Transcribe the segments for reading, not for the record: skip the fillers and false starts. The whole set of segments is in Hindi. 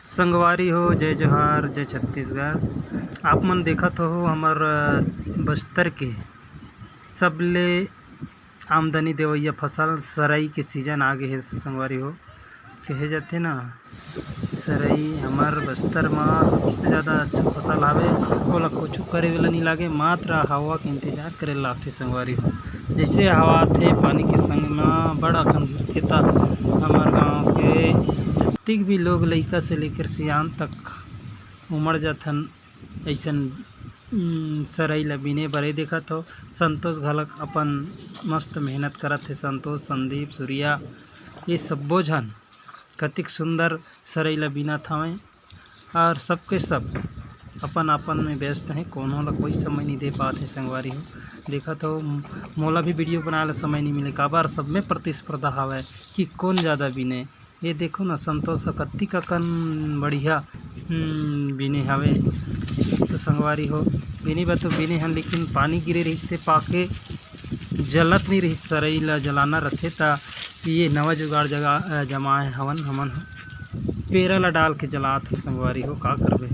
संगवारी हो जय जोहार जय छत्तीसगढ़। आप मन देखत हो हमर बस्तर के सबले आमदनी देवइया फसल सरई के सीजन आगे हे संगवारी हो। कहे जाथे ना सरई हमर बस्तर म सबसे ज़्यादा अच्छा फसल हवे। ओला कुछु करे वाला नहीं लागे, मात्र हवा के इंतजार करे लागथे संगवारी हो। जैसे हवा आथे पानी के संग म बड़ अकन गिरथे त हमर गाँव के जत्तिक भी लोग लइका से लेकर सियान तक उमड़ जाथन अइसन सरई ल बिने बरे देखत हो। संतोष घलक अपन मस्त मेहनत करत हे। संतोष, संदीप, सूर्या ये सब्बो झन कतिक सुंदर सरई ल बिनत हवें और सबके सब अपन अपन में व्यस्त हैं। कोनो ला कोई समय नहीं दे पाते संगवारी हो। देखत हो मोला भी वीडियो बनाए ला समय नहीं मिले, काबर सब में प्रतिस्पर्धा हवय कि कौन ज़्यादा बिने। ये देखो ना संतोष कतिक अकन बढ़िया बिने हवे। तो संगवारी हो बिनी बा तो बिने हन, लेकिन पानी गिरे रहिस ते पाके जलत नहीं रहिस। सरई ला जलाना रथे ता ये नवा जुगाड़ जगह जमाए हवन हमन पेरा ला डाल के जलात है संगवारी हो। का करबे,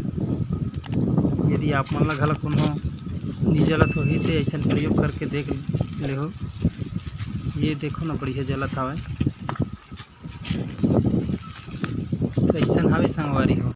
यदि आप मन ला घला कोनो नी जलत होही तो ऐसा प्रयोग करके देख ले हो। ये देखो ना बढ़िया जलत हवे, तो ऐसा हवे संगवारी हो।